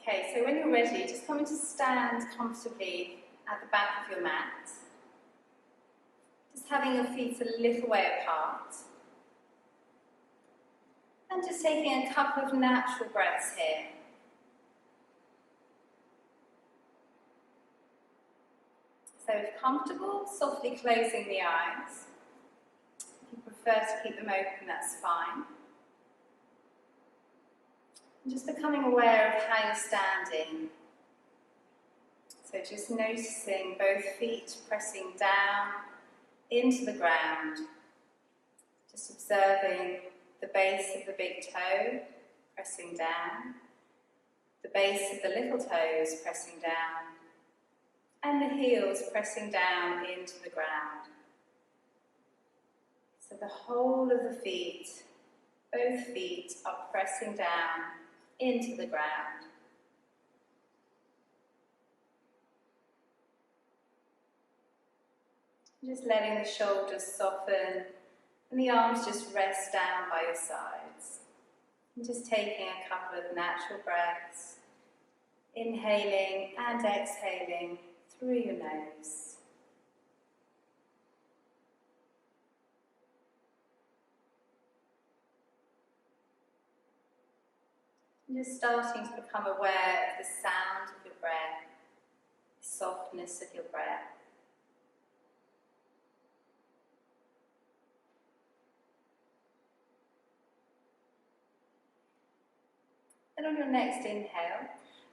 Okay, so when you're ready, just come to stand comfortably at the back of your mat. Just having your feet a little way apart. And just taking a couple of natural breaths here. So if comfortable, softly closing the eyes. If you prefer to keep them open, that's fine. And just becoming aware of how you're standing. So just noticing both feet pressing down into the ground. Just observing the base of the big toe pressing down. The base of the little toes pressing down. And the heels pressing down into the ground. So the whole of the feet, both feet are pressing down into the ground. Just letting the shoulders soften and the arms just rest down by your sides. And just taking a couple of natural breaths, inhaling and exhaling through your nose. And just starting to become aware of the sound of your breath, the softness of your breath. And on your next inhale,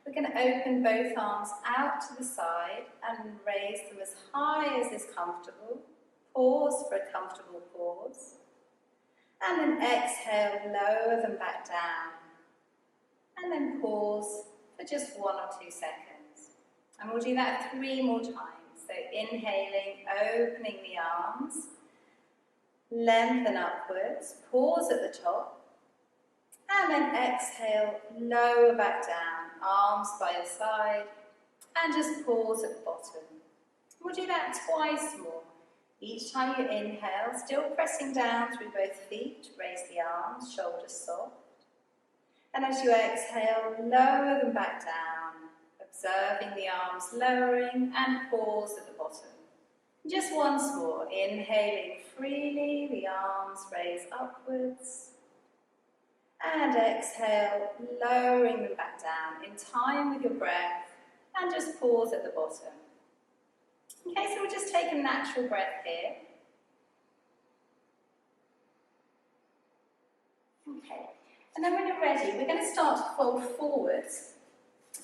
we're going to open both arms out to the side and raise them as high as is comfortable. Pause for a comfortable pause. And then exhale, lower them back down. And then pause for just 1 or 2 seconds. And we'll do that 3 more times. So inhaling, opening the arms, lengthen upwards, pause at the top. And then exhale, lower back down, arms by your side, and just pause at the bottom. We'll do that twice more. Each time you inhale, still pressing down through both feet, raise the arms, shoulders soft. And as you exhale, lower them back down, observing the arms lowering, and pause at the bottom. Just once more, inhaling freely, the arms raise upwards. And exhale, lowering them back down in time with your breath, and just pause at the bottom. Okay, so we'll just take a natural breath here. Okay, and then when you're ready, we're going to start to fold forwards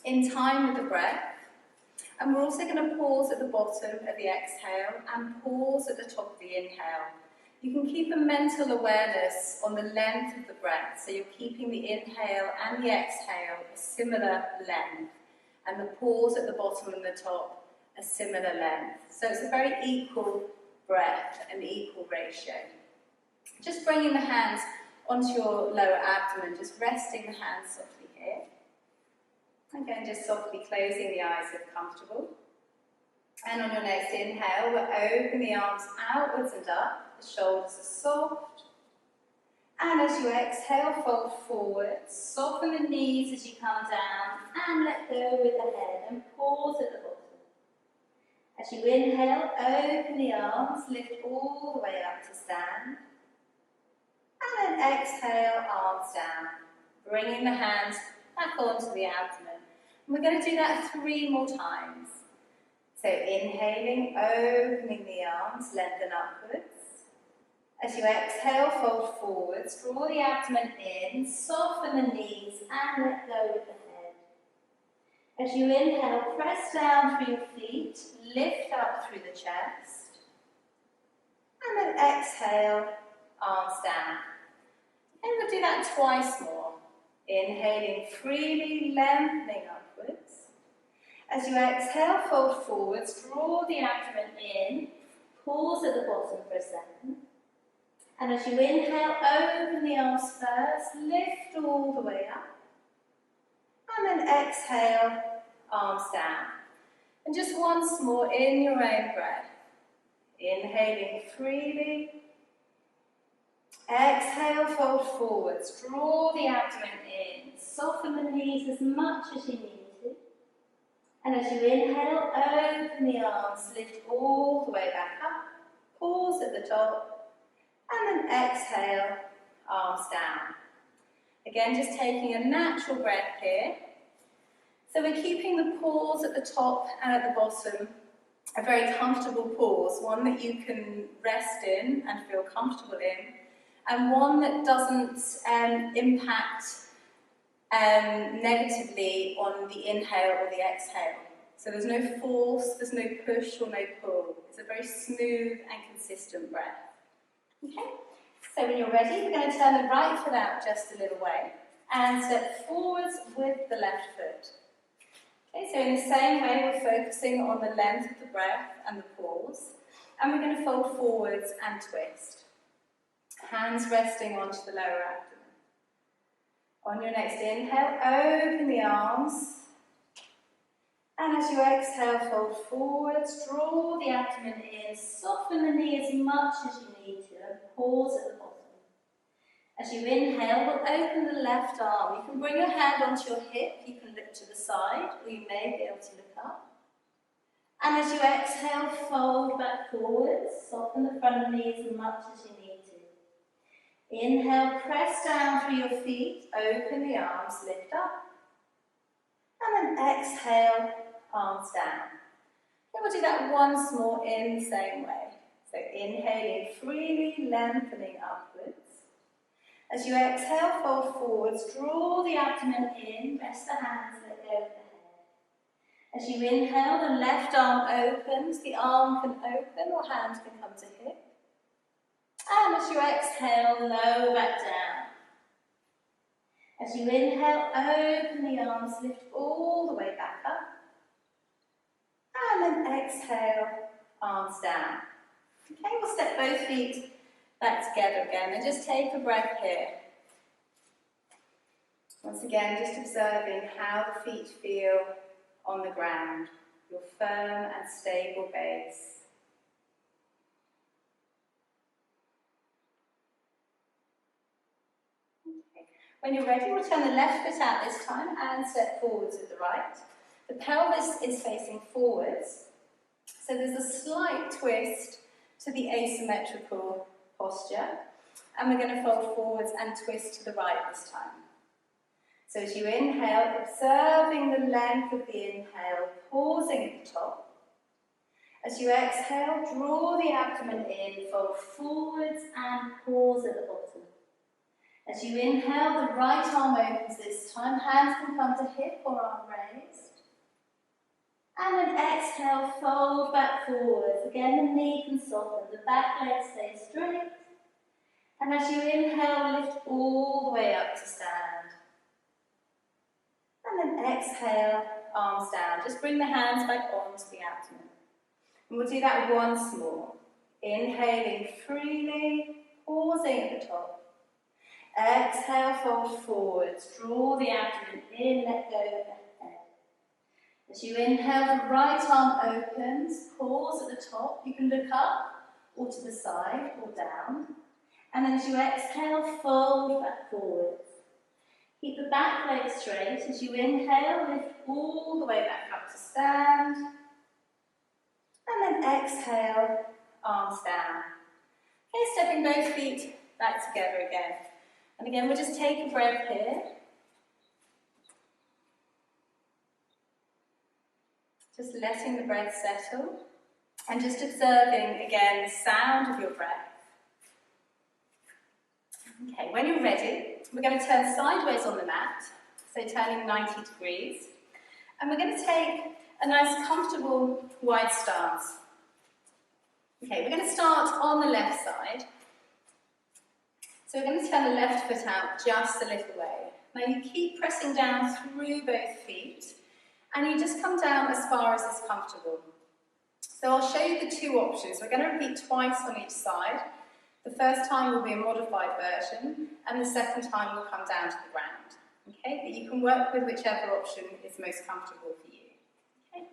in time with the breath. And we're also going to pause at the bottom of the exhale and pause at the top of the inhale. You can keep a mental awareness on the length of the breath, so you're keeping the inhale and the exhale a similar length, and the pause at the bottom and the top a similar length. So it's a very equal breath and equal ratio. Just bringing the hands onto your lower abdomen, just resting the hands softly here. Again, just softly closing the eyes if comfortable. And on your next inhale, we'll open the arms outwards and up. The shoulders are soft. And as you exhale, fold forward. Soften the knees as you come down. And let go with the head. And pause at the bottom. As you inhale, open the arms. Lift all the way up to stand. And then exhale, arms down. Bringing the hands back onto the abdomen. And we're going to do that 3 more times. So inhaling, opening the arms, lengthen upwards. As you exhale, fold forwards, draw the abdomen in, soften the knees and let go with the head. As you inhale, press down through your feet, lift up through the chest. And then exhale, arms down. And we'll do that twice more. Inhaling freely, lengthening upwards. As you exhale, fold forwards, draw the abdomen in, pause at the bottom for a second. And as you inhale, open the arms first, lift all the way up. And then exhale, arms down. And just once more in your own breath. Inhaling freely. Exhale, fold forwards, draw the abdomen in, soften the knees as much as you need. And as you inhale, open the arms, lift all the way back up, pause at the top, and then exhale, arms down. Again, just taking a natural breath here. So we're keeping the pause at the top and at the bottom a very comfortable pause, one that you can rest in and feel comfortable in, and one that doesn't impact negatively on the inhale or the exhale. So there's no force, there's no push or no pull. It's a very smooth and consistent breath. Okay, so when you're ready, we're going to turn the right foot out just a little way and step forwards with the left foot. Okay, so in the same way, we're focusing on the length of the breath and the pause, and we're going to fold forwards and twist. Hands resting onto the lower abdomen. On your next inhale, open the arms, and as you exhale, fold forwards, draw the abdomen in, soften the knee as much as you need to, and pause at the bottom. As you inhale, we'll open the left arm. You can bring your hand onto your hip, you can look to the side, or you may be able to look up. And as you exhale, fold back forwards, soften the front of the knee as much as you need to. Inhale, press down through your feet, open the arms, lift up. And then exhale, arms down. Then we'll do that once more in the same way. So inhaling freely, lengthening upwards. As you exhale, fold forwards, draw the abdomen in, rest the hands, let go of the head. As you inhale, the left arm opens, the arm can open or hand can come to hip. And as you exhale, lower back down. As you inhale, open the arms, lift all the way back up. And then exhale, arms down. Okay, we'll step both feet back together again and just take a breath here. Once again, just observing how the feet feel on the ground, your firm and stable base. Okay. When you're ready, we'll turn the left foot out this time and step forwards with the right. The pelvis is facing forwards, so there's a slight twist to the asymmetrical posture, and we're going to fold forwards and twist to the right this time. So as you inhale, observing the length of the inhale, pausing at the top. As you exhale, draw the abdomen in, fold forwards and pause at the bottom. As you inhale, the right arm opens this time, hands can come to hip or arm raised. And then exhale, fold back forwards. Again, the knee can soften, the back leg stays straight. And as you inhale, lift all the way up to stand. And then exhale, arms down. Just bring the hands back onto the abdomen. And we'll do that once more. Inhaling freely, pausing at the top. Exhale, fold forwards. Draw the abdomen in, let go of the head. As you inhale, the right arm opens, pause at the top. You can look up or to the side or down. And then as you exhale, fold back forwards. Keep the back leg straight. As you inhale, lift all the way back up to stand. And then exhale, arms down. Okay, stepping both feet back together again. And again, we'll just take a breath here. Just letting the breath settle. And just observing, again, the sound of your breath. Okay, when you're ready, we're going to turn sideways on the mat, so turning 90 degrees. And we're going to take a nice, comfortable, wide stance. Okay, we're going to start on the left side. So we're going to turn the left foot out just a little way. Now you keep pressing down through both feet, and you just come down as far as is comfortable. So I'll show you the two options. We're going to repeat twice on each side. The first time will be a modified version, and the second time will come down to the ground. Okay, but you can work with whichever option is most comfortable for you. Okay,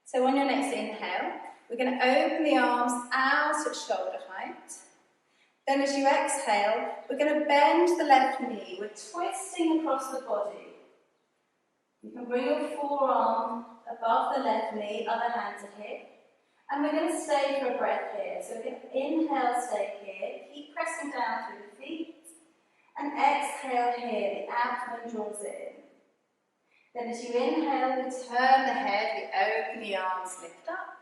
so on your next inhale, we're going to open the arms out at shoulder height. Then as you exhale, we're going to bend the left knee. We're twisting across the body. You can bring your forearm above the left knee, other hand to hip. And we're going to stay for a breath here. So we're going to inhale, stay here. Keep pressing down through the feet. And exhale here, the abdomen draws in. Then as you inhale, we turn the head, we open the arms, lift up.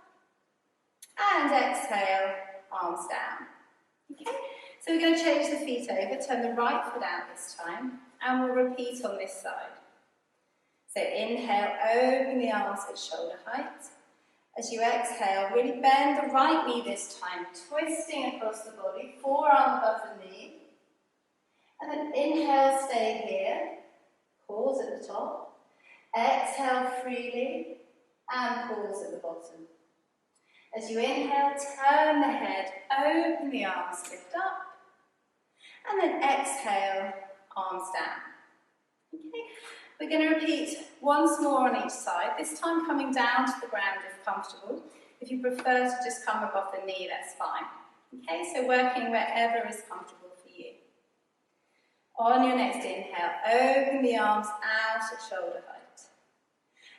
And exhale, arms down. Okay? So we're going to change the feet over, turn the right foot out this time, and we'll repeat on this side. So inhale, open the arms at shoulder height. As you exhale, really bend the right knee this time, twisting across the body, forearm above the knee. And then inhale, stay here, pause at the top. Exhale freely, and pause at the bottom. As you inhale, turn the head, open the arms, lift up. And then exhale, arms down. Okay, we're going to repeat once more on each side, this time coming down to the ground if comfortable. If you prefer to just come above the knee, that's fine. Okay, so working wherever is comfortable for you. On your next inhale, open the arms out at shoulder height.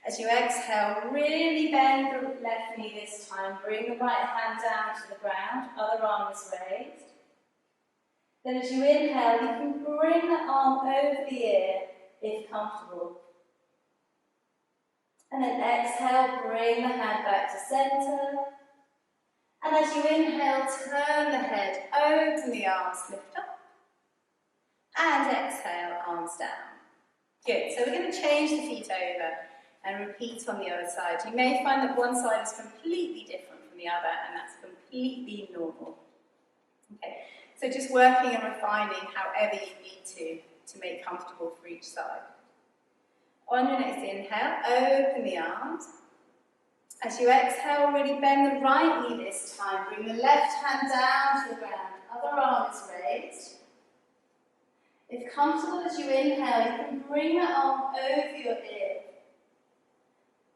As you exhale, really bend the left knee this time. Bring the right hand down to the ground, other arm is raised. Then as you inhale, you can bring the arm over the ear if comfortable. And then exhale, bring the hand back to centre. And as you inhale, turn the head, open the arms, lift up. And exhale, arms down. Good, so we're going to change the feet over and repeat on the other side. You may find that one side is completely different from the other, and that's completely normal. Okay, so just working and refining however you need to make comfortable for each side. On your next inhale, open the arms. As you exhale, really bend the right knee this time. Bring the left hand down to the ground, other arm is raised. If comfortable as you inhale, you can bring the arm over your ear.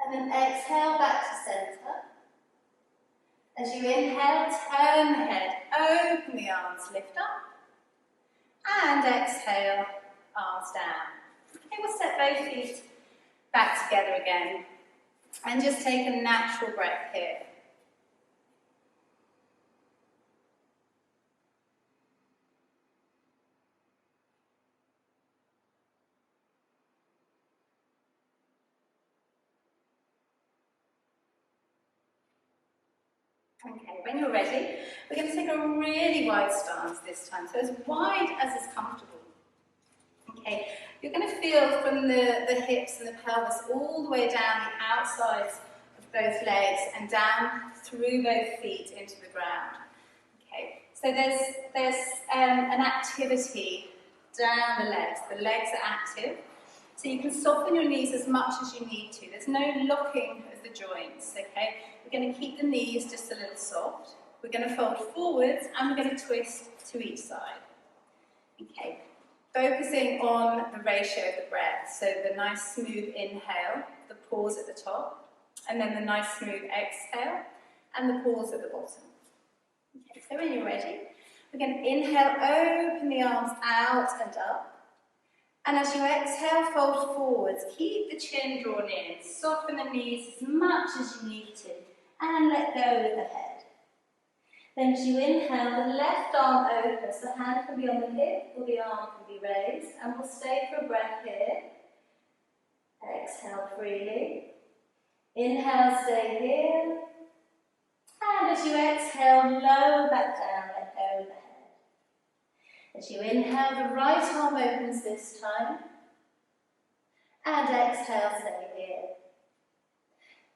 And then exhale back to centre. As you inhale, turn the head, open the arms, lift up. And exhale, arms down. Okay, we'll set both feet back together again. And just take a natural breath here. Okay, when you're ready, we're going to take a really wide stance this time, so as wide as is comfortable. Okay, you're going to feel from the hips and the pelvis all the way down the outsides of both legs and down through both feet into the ground. Okay, so there's an activity down the legs. The legs are active, so you can soften your knees as much as you need to. There's no locking of the joints, okay? We're going to keep the knees just a little soft. We're going to fold forwards and we're going to twist to each side. Okay, focusing on the ratio of the breath. So the nice smooth inhale, the pause at the top, and then the nice smooth exhale, and the pause at the bottom. Okay, so when you're ready, we're going to inhale, open the arms out and up. And as you exhale, fold forwards. Keep the chin drawn in. Soften the knees as much as you need to. And let go with the head. Then as you inhale, the left arm opens. The hand can be on the hip or the arm can be raised. And we'll stay for a breath here. Exhale freely. Inhale, stay here. And as you exhale, lower back down, let go of the head. As you inhale, the right arm opens this time. And exhale, stay here.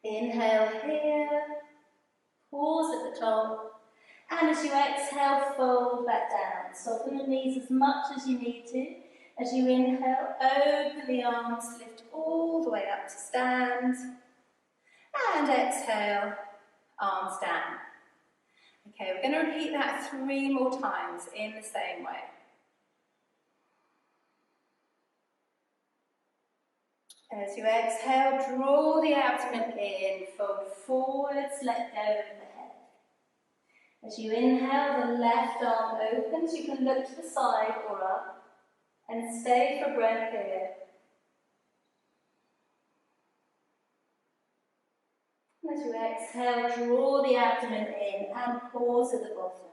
Inhale here. Pause at the top. And as you exhale, fold back down. Soften the knees as much as you need to. As you inhale, open the arms, lift all the way up to stand. And exhale, arms down. Okay, we're going to repeat that 3 more times in the same way. As you exhale, draw the abdomen in, fold forwards, let go of the head. As you inhale, the left arm opens. You can look to the side or up, and stay for breath here. Inhale, stay here. Pause at the top. And as you exhale, fold back down. Soften the knees as much as you need to. As you inhale, open the arms, lift all the way up to stand. And exhale, arms down. Okay, we're going to repeat that 3 more times in the same way. As you exhale, draw the abdomen in, fold forwards, let go of the head. As you inhale, the left arm opens. You can look to the side or up, and stay for breath here. as you exhale, draw the abdomen in and pause at the bottom.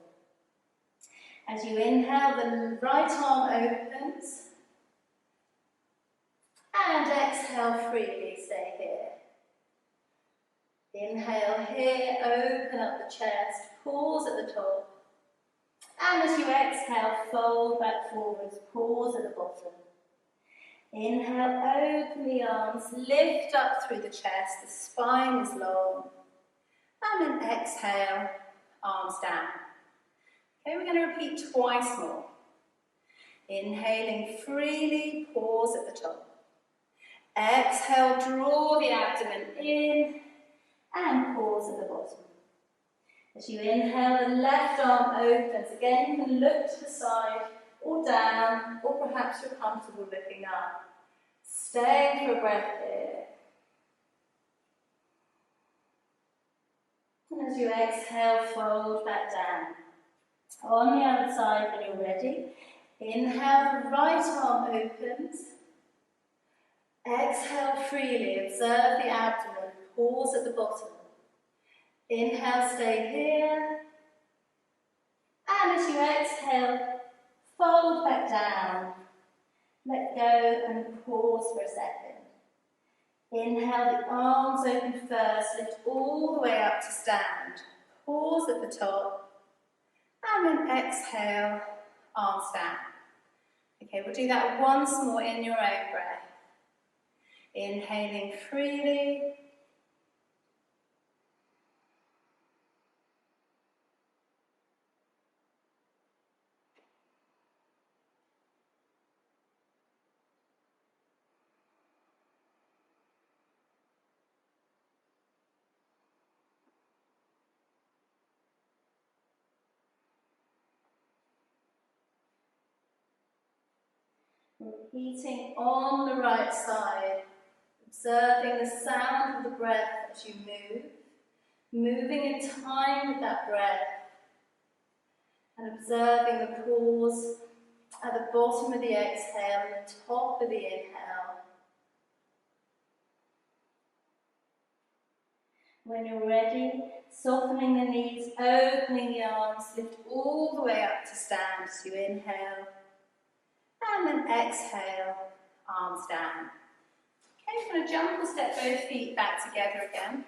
As you inhale, the right arm opens. And exhale freely, stay here. Inhale here, open up the chest, pause at the top. And as you exhale, fold back forwards, pause at the bottom. Inhale, open the arms, lift up through the chest, the spine is long. And then exhale, arms down. Okay, we're going to repeat twice more. Inhaling freely, pause at the top. Exhale, draw the abdomen in and pause at the bottom. As you inhale, the left arm opens. Again, you can look to the side or down, or perhaps you're comfortable looking up. Staying for a breath here. And as you exhale, fold back down. On the other side when you're ready. Inhale, the right arm opens. Exhale freely, observe the abdomen, pause at the bottom. Inhale, stay here. And as you exhale, fold back down. Let go and pause for a second. Inhale, the arms open first, lift all the way up to stand. Pause at the top. And then exhale, arms down. Okay, we'll do that once more in your own breath. Inhaling freely. Repeating on the right side. Observing the sound of the breath as you move, moving in time with that breath, and observing the pause at the bottom of the exhale and the top of the inhale. When you're ready, softening the knees, opening the arms, lift all the way up to stand as you inhale, and then exhale, arms down. Okay, you're going to jump or step both feet back together again.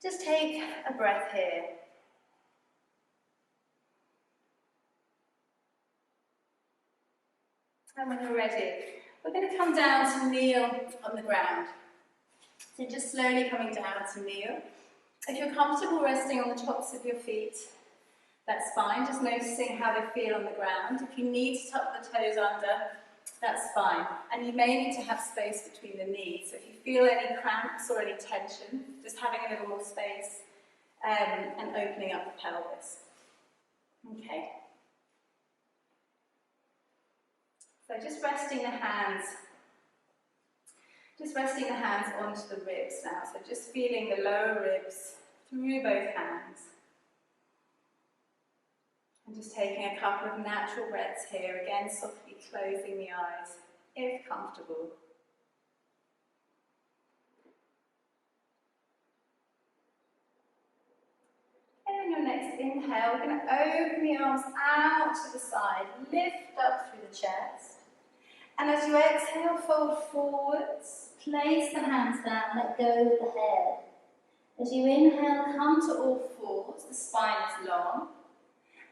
Just take a breath here. And when you're ready, we're going to come down to kneel on the ground. So just slowly coming down to kneel. If you're comfortable resting on the tops of your feet, that's fine. Just noticing how they feel on the ground. If you need to tuck the toes under, that's fine. And you may need to have space between the knees. So if you feel any cramps or any tension, just having a little more space and opening up the pelvis. Okay. So just resting the hands onto the ribs now. So just feeling the lower ribs through both hands. And just taking a couple of natural breaths here, again softly closing the eyes, if comfortable. And on your next inhale, we're going to open the arms out to the side, lift up through the chest. And as you exhale, fold forwards, place the hands down, let go of the head. As you inhale, come to all fours, the spine is long.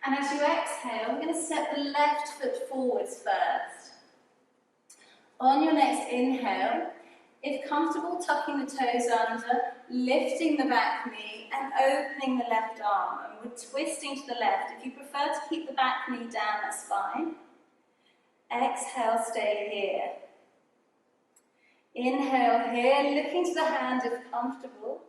And as you exhale, we're going to step the left foot forwards first. On your next inhale, if comfortable, tucking the toes under, lifting the back knee and opening the left arm. And we're twisting to the left. If you prefer to keep the back knee down, that's fine. Exhale, stay here. Inhale here, looking to the hand if comfortable.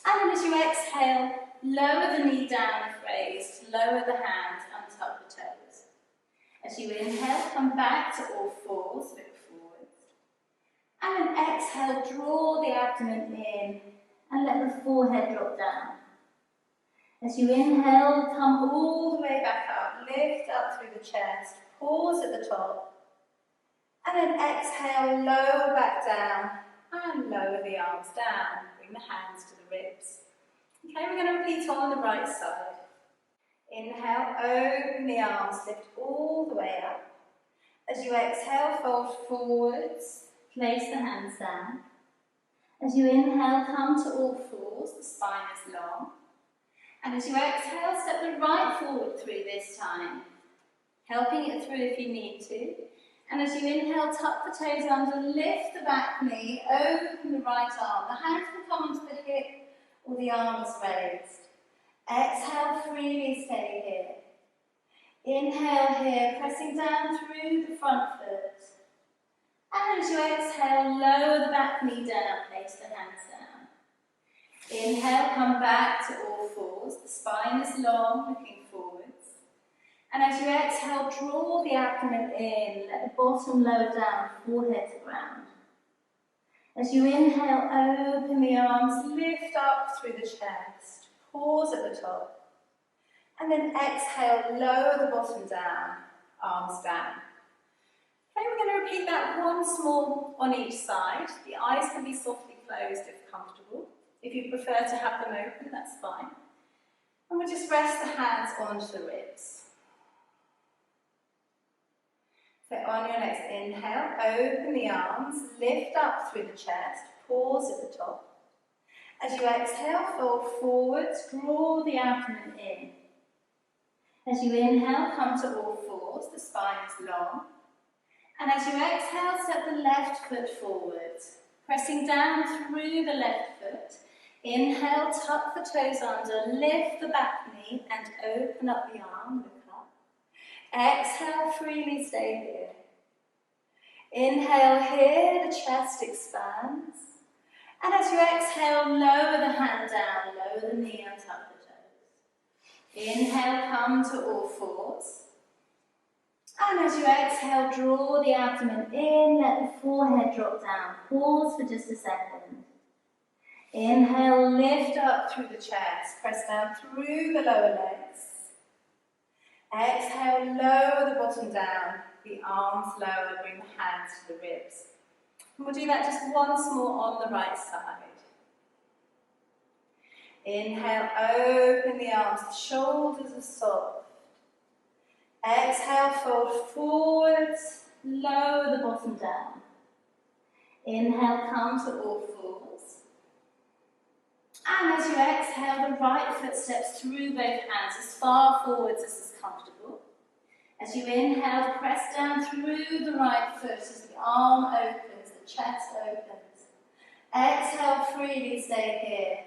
And then as you exhale, lower the knee down if raised, lower the hands, untuck the toes. As you inhale, come back to all fours, look forwards. And then exhale, draw the abdomen in and let the forehead drop down. As you inhale, come all the way back up, lift up through the chest, pause at the top. And then exhale, lower back down and lower the arms down. Bring the hands to the ribs. Okay, we're going to repeat on the right side. Inhale, open the arms, lift all the way up. As you exhale, fold forwards, place the hands down. As you inhale, come to all fours, the spine is long. And as you exhale, step the right forward through this time, helping it through if you need to. And as you inhale, tuck the toes under, lift the back knee, open the right arm. The hands will come onto the hip or the arms raised. Exhale, freely stay here. Inhale here, pressing down through the front foot. And as you exhale, lower the back knee down, place the hands down. Inhale, come back to all fours. The spine is long, looking forwards. And as you exhale, draw the abdomen in, let the bottom lower down, forehead to ground. As you inhale, open the arms, lift up through the chest, pause at the top. And then exhale, lower the bottom down, arms down. Okay, we're going to repeat that once more on each side. The eyes can be softly closed if comfortable. If you prefer to have them open, that's fine. And we'll just rest the hands onto the ribs. So on your next inhale, open the arms, lift up through the chest, pause at the top. As you exhale, fold forwards, draw the abdomen in. As you inhale, come to all fours, the spine is long. And as you exhale, step the left foot forwards, pressing down through the left foot. Inhale, tuck the toes under, lift the back knee and open up the arm, look up. Exhale, freely stay here. Inhale here, the chest expands. And as you exhale, lower the hand down, lower the knee and tuck the toes. Inhale, come to all fours. And as you exhale, draw the abdomen in, let the forehead drop down. Pause for just a second. Inhale, lift up through the chest, press down through the lower legs. Exhale, lower the bottom down, the arms lower, bring the hands to the ribs. And we'll do that just once more on the right side. Inhale, open the arms, the shoulders are soft. Exhale, fold forwards, lower the bottom down. Inhale, come to all fours. And as you exhale, the right foot steps through both hands as far forwards as is comfortable. As you inhale, press down through the right foot as the arm opens, the chest opens. Exhale, freely stay here.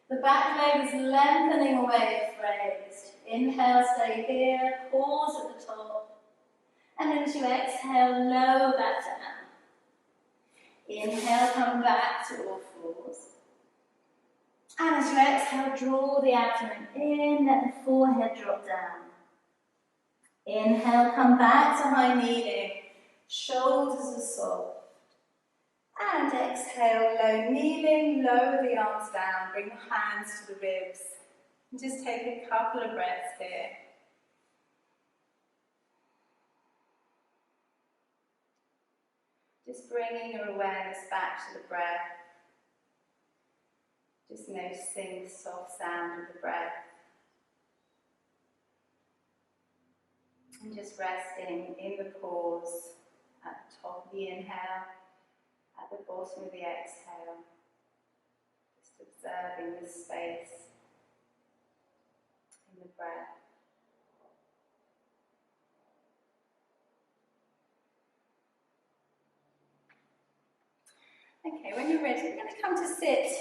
The back leg is lengthening away if raised. Inhale, stay here, pause at the top. And then as you exhale, lower back down. Inhale, come back to all fours. And as you exhale, draw the abdomen in, let the forehead drop down. Inhale, come back to high kneeling, shoulders are soft. And exhale, low kneeling, lower the arms down, bring the hands to the ribs. And just take a couple of breaths here. Just bringing your awareness back to the breath. Just noticing the soft sound of the breath. And just resting in the pause at the top of the inhale, at the bottom of the exhale. Just observing the space in the breath. Okay, when you're ready, we're going to come to sit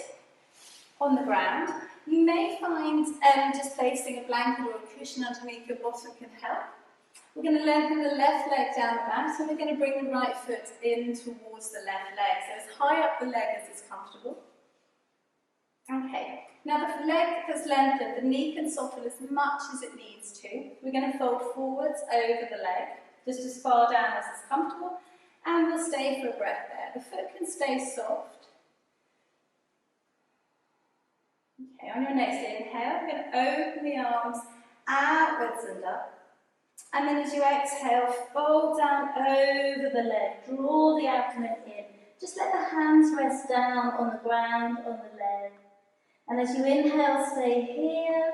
on the ground. You may find just placing a blanket or a cushion underneath your bottom can help. We're going to lengthen the left leg down the mat, and we're going to bring the right foot in towards the left leg, so as high up the leg as is comfortable. Okay, now the leg that's lengthened, the knee can soften as much as it needs to. We're going to fold forwards over the leg, just as far down as is comfortable, and we'll stay for a breath there. The foot can stay soft. Okay, on your next inhale, we're going to open the arms outwards and up. And then as you exhale, fold down over the leg, draw the abdomen in, Just let the hands rest down on the ground, on the leg. And as you inhale, stay here.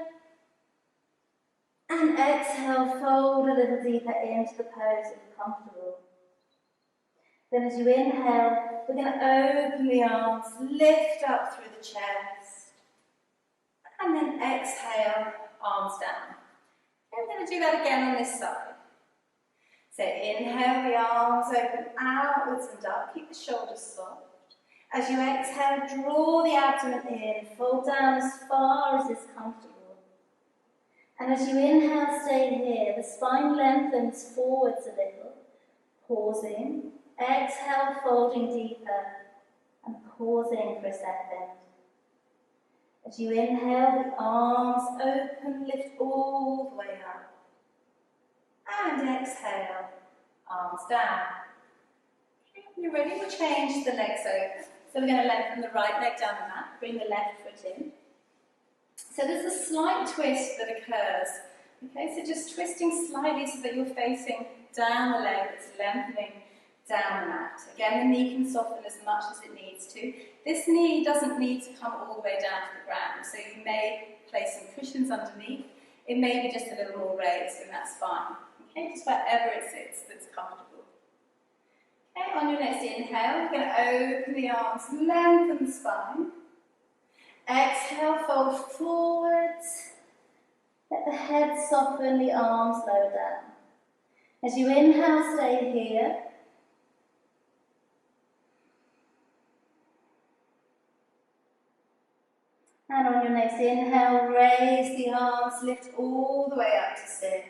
And exhale, fold a little deeper into the pose if you're comfortable. Then as you inhale, we're going to open the arms, lift up through the chest. And then exhale, arms down. And we're going to do that again on this side. So inhale, the arms open outwards and up. Keep the shoulders soft. As you exhale, draw the abdomen in, fold down as far as is comfortable. And as you inhale, stay here. The spine lengthens forwards a little, pausing. Exhale, folding deeper, and pausing for a second. As you inhale, the arms open, lift all the way up. And exhale, arms down. Okay, when you're ready, we'll change the legs over. So we're going to lengthen the right leg down the mat, bring the left foot in. So there's a slight twist that occurs. Okay, so just twisting slightly so that you're facing down the leg, it's lengthening down the mat. Again, the knee can soften as much as it needs to. This knee doesn't need to come all the way down to the ground, so you may place some cushions underneath. It may be just a little more raised, and that's fine. Okay, just wherever it sits that's comfortable. Okay, on your next inhale, we're going to open the arms, lengthen the spine. Exhale, fold forwards. Let the head soften, the arms lower down. As you inhale, stay here. And on your next inhale, raise the arms, lift all the way up to sit.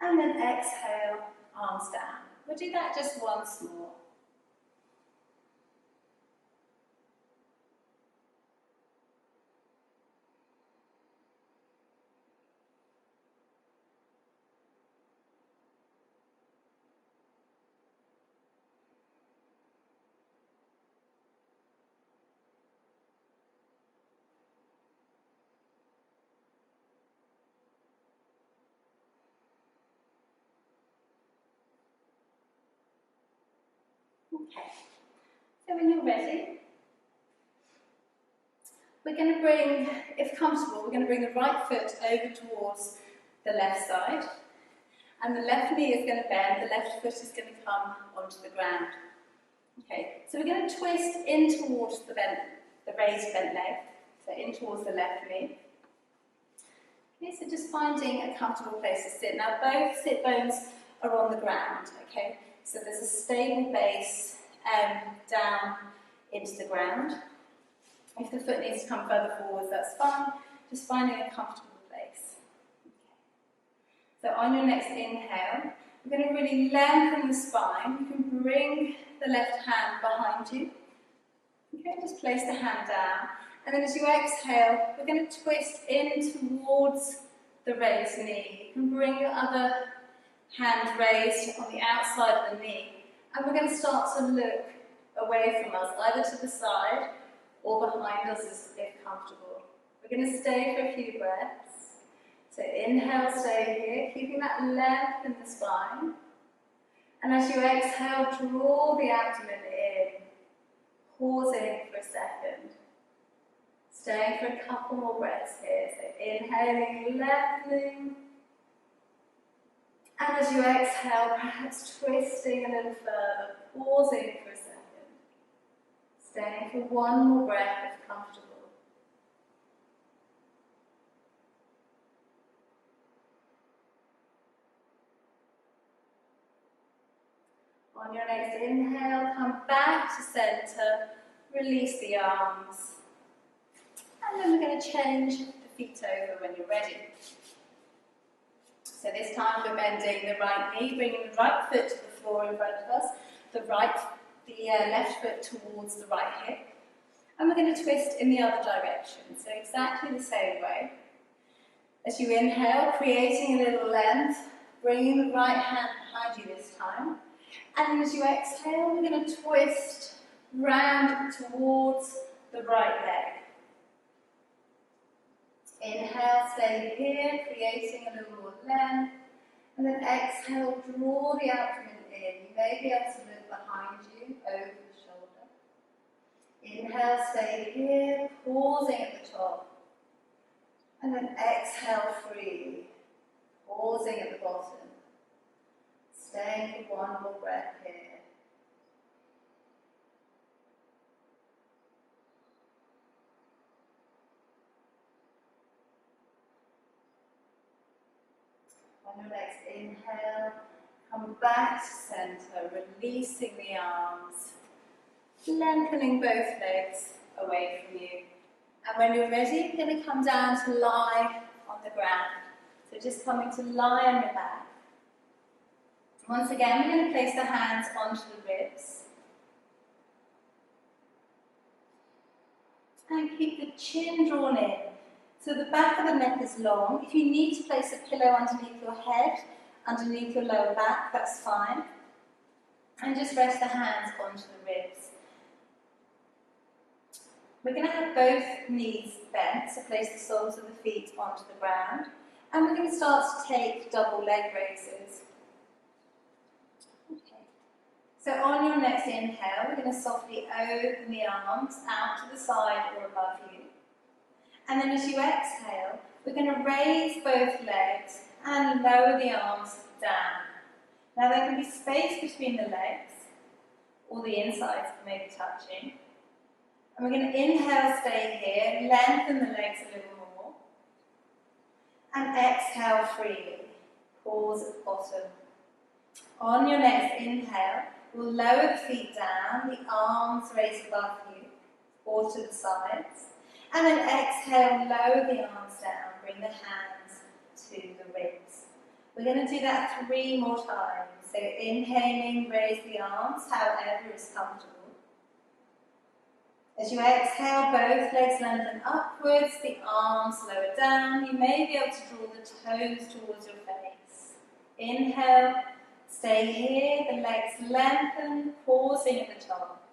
And then exhale, arms down. We'll do that just once more. Okay, so when you're ready, we're going to bring, if comfortable, we're going to bring the right foot over towards the left side, and the left knee is going to bend, the left foot is going to come onto the ground. Okay, so we're going to twist in towards the raised bent leg, so in towards the left knee. Okay, so just finding a comfortable place to sit. Now both sit bones are on the ground, okay? So there's a stable base down into the ground. If the foot needs to come further forwards, that's fine. Just finding a comfortable place. Okay. So on your next inhale, we're going to really lengthen the spine. You can bring the left hand behind you. Okay, just place the hand down. And then as you exhale, we're going to twist in towards the raised knee. You can bring your other hand raised on the outside of the knee. And we're going to start to look away from us, either to the side or behind us if comfortable. We're going to stay for a few breaths. So inhale, stay here, keeping that length in the spine. And as you exhale, draw the abdomen in, pausing for a second. Staying for a couple more breaths here. So inhaling, lengthening. And as you exhale, perhaps twisting a little further, pausing for a second. Staying for one more breath if comfortable. On your next inhale, come back to center, release the arms. And then we're going to change the feet over when you're ready. So this time we're bending the right knee, bringing the right foot to the floor in front of us, the left foot towards the right hip. And we're going to twist in the other direction, so exactly the same way. As you inhale, creating a little length, bringing the right hand behind you this time. And then as you exhale, we're going to twist round towards the right leg. Inhale, stay here, creating a little more length. And then exhale, draw the abdomen in. You may be able to look behind you, over the shoulder. Inhale, stay here, pausing at the top. And then exhale freely, pausing at the bottom. Staying for one more breath here. On your next inhale, come back to center, releasing the arms, lengthening both legs away from you. And when you're ready, you're going to come down to lie on the ground. So just coming to lie on your back. Once again, we're going to place the hands onto the ribs. And keep the chin drawn in. So the back of the neck is long. If you need to place a pillow underneath your head, underneath your lower back, that's fine. And just rest the hands onto the ribs. We're going to have both knees bent, so place the soles of the feet onto the ground. And we're going to start to take double leg raises. Okay. So on your next inhale, we're going to softly open the arms out to the side or above you. And then as you exhale, we're going to raise both legs and lower the arms down. Now there can be space between the legs, or the insides may be touching. And we're going to inhale, stay here, lengthen the legs a little more. And exhale freely. Pause at the bottom. On your next inhale, we'll lower the feet down, the arms raised above you or to the sides. And then exhale, lower the arms down, bring the hands to the ribs. We're going to do that 3 more times. So inhaling, raise the arms, however is comfortable. As you exhale, both legs lengthen upwards, the arms lower down. You may be able to draw the toes towards your face. Inhale, stay here, the legs lengthen, pausing at the top.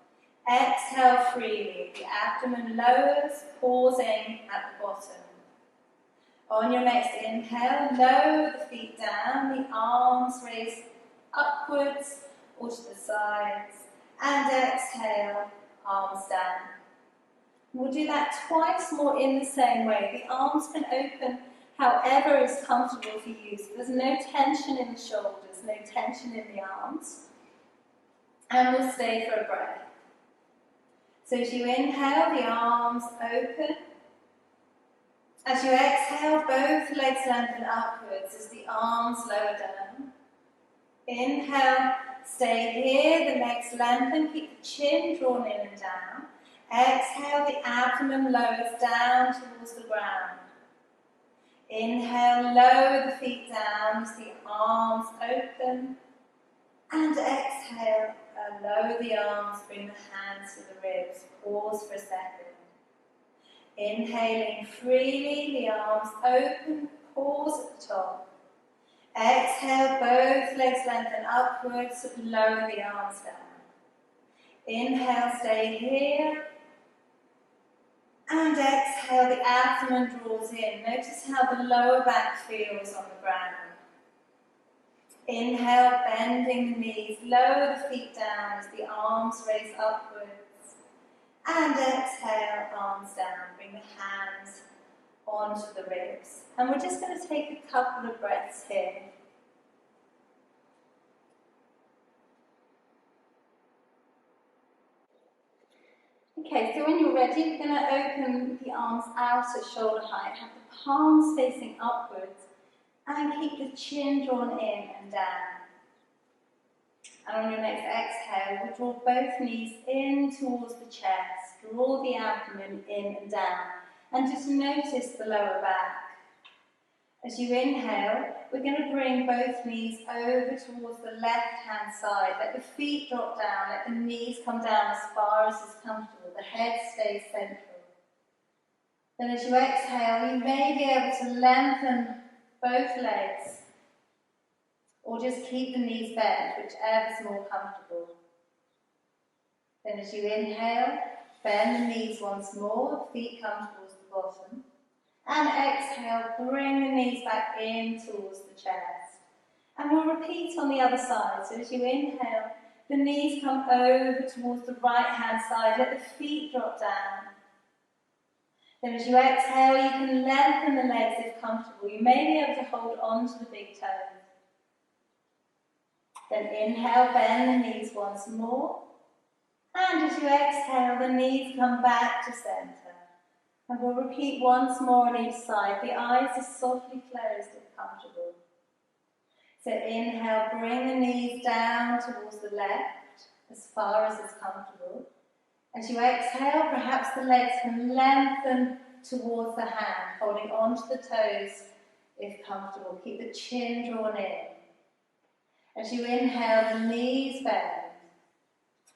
Exhale freely, the abdomen lowers, pausing at the bottom. On your next inhale, lower the feet down, the arms raise upwards or to the sides. And exhale, arms down. We'll do that twice more in the same way. The arms can open however is comfortable for you. So there's no tension in the shoulders, no tension in the arms. And we'll stay for a breath. So as you inhale, the arms open. As you exhale, both legs lengthen upwards as the arms lower down. Inhale, stay here, the legs lengthen, keep the chin drawn in and down. Exhale, the abdomen lowers down towards the ground. Inhale, lower the feet down as the arms open. And exhale, lower the arms, bring the hands to the ribs. Pause for a second. Inhaling freely, the arms open, pause at the top. Exhale, both legs lengthen upwards, lower the arms down. Inhale, stay here. And exhale, the abdomen draws in. Notice how the lower back feels on the ground. Inhale, bending the knees, lower the feet down as the arms raise upwards. And exhale, arms down, bring the hands onto the ribs. And we're just going to take a couple of breaths here. Okay, so when you're ready, we're going to open the arms out at shoulder height, have the palms facing upwards, and keep the chin drawn in and down. And on your next exhale, we'll draw both knees in towards the chest, draw the abdomen in and down, and just notice the lower back. As you inhale, we're going to bring both knees over towards the left-hand side. Let the feet drop down, let the knees come down as far as is comfortable. The head stays central. Then as you exhale, you may be able to lengthen both legs, or just keep the knees bent, whichever is more comfortable. Then as you inhale, bend the knees once more, feet come towards the bottom. And exhale, bring the knees back in towards the chest. And we'll repeat on the other side. So as you inhale, The knees come over towards the right hand side. Let the feet drop down. Then as you exhale, you can lengthen the legs if comfortable. You may be able to hold on to the big toes. Then inhale, bend the knees once more. And as you exhale, the knees come back to centre. And we'll repeat once more on each side. The eyes are softly closed if comfortable. So inhale, bring the knees down towards the left, as far as is comfortable. As you exhale, perhaps the legs can lengthen towards the hand, holding on to the toes if comfortable. Keep the chin drawn in. As you inhale, the knees bend.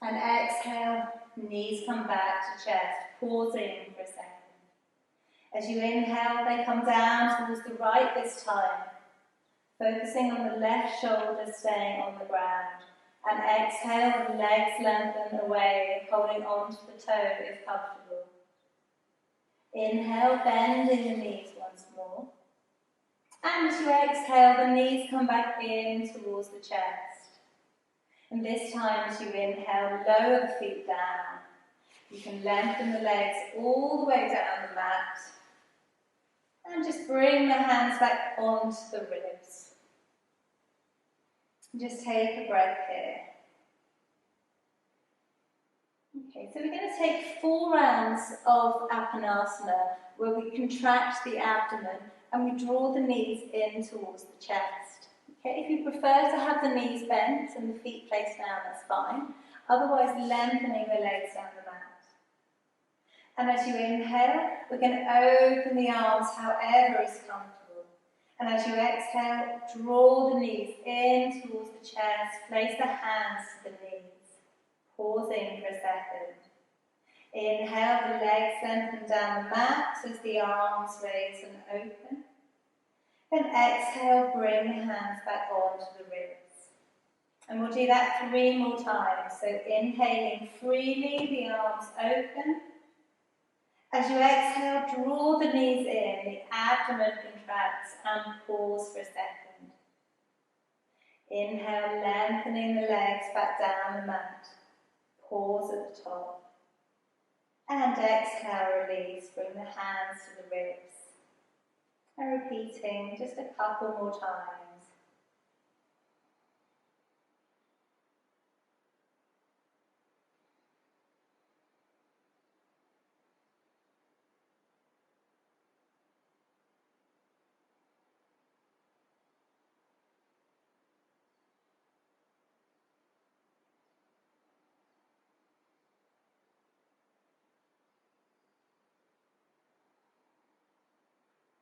And exhale, knees come back to chest, pausing for a second. As you inhale, they come down towards the right this time, focusing on the left shoulder staying on the ground. And exhale, the legs lengthen away, holding on to the toe if comfortable. Inhale, bending the knees once more. And as you exhale, the knees come back in towards the chest. And this time, as you inhale, lower the feet down. You can lengthen the legs all the way down the mat. And just bring the hands back onto the ribs. Just take a breath here. Okay, so we're going to take 4 rounds of Apanasana, where we contract the abdomen and we draw the knees in towards the chest. Okay, if you prefer to have the knees bent and the feet placed down, that's fine. Otherwise, lengthening the legs down the mat. And as you inhale, we're going to open the arms however is comfortable. And as you exhale, draw the knees in towards the chest, place the hands to the knees, pausing for a second. Inhale, the legs lengthen down the mat as the arms raise and open. Then exhale, bring the hands back onto the ribs. And we'll do that 3 more times. So inhaling freely, the arms open. As you exhale, draw the knees in, the abdomen contracts, and pause for a second. Inhale, lengthening the legs back down the mat. Pause at the top. And exhale, release, bring the hands to the ribs. And repeating just a couple more times.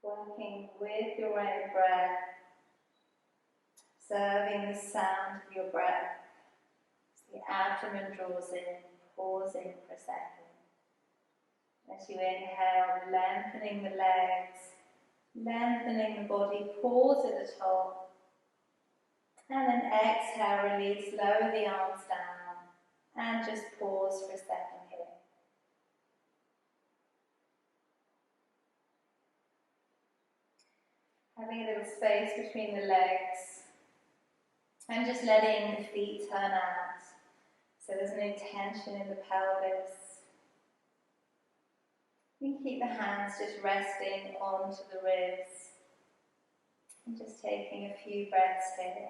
Working with your own breath, observing the sound of your breath as the abdomen draws in, pausing for a second. As you inhale, lengthening the legs, lengthening the body, pause at the top. And then exhale, release, lower the arms down, and just pause for a second here. Having a little space between the legs and just letting the feet turn out so there's no tension in the pelvis. You can keep the hands just resting onto the ribs and just taking a few breaths here.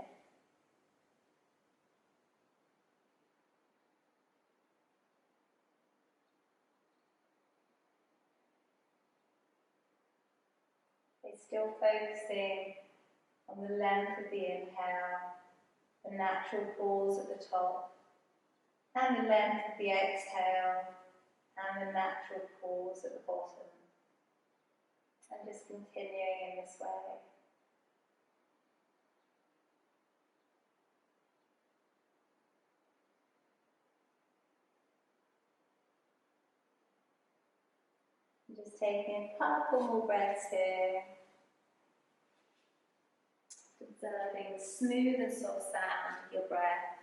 Still focusing on the length of the inhale, the natural pause at the top, and the length of the exhale, and the natural pause at the bottom. And just continuing in this way. And just taking a couple more breaths here. Observing the smooth and soft sound of your breath.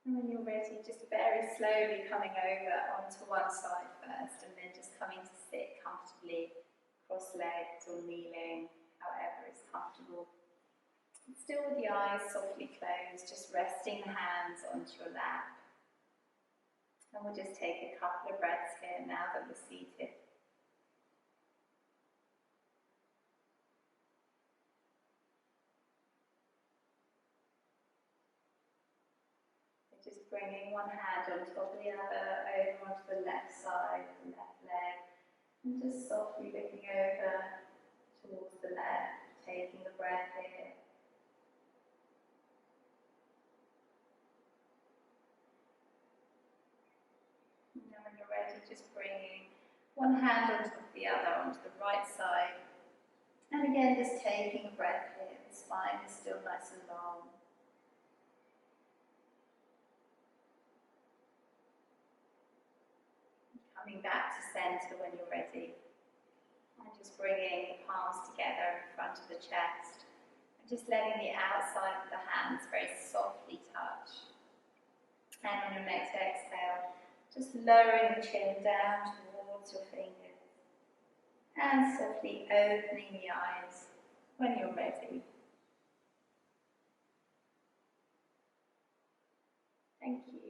And when you're ready, just very slowly coming over onto one side first, and then just coming to sit comfortably, cross-legged or kneeling, however is comfortable. Still with the eyes softly closed, just resting the hands onto your lap. And we'll just take a couple of breaths here now that we're seated. Just bringing one hand on top of the other, over onto the left side, the left leg, and just softly looking over towards the left, taking the breath here. And then when you're ready, just bringing one hand on top of the other, onto the right side, and again just taking a breath here. The spine is still nice and long. Coming back to centre when you're ready, and just bringing the palms together in front of the chest, and just letting the outside of the hands very softly touch. And on your next exhale, just lowering the chin down towards your fingers, and softly opening the eyes when you're ready. Thank you.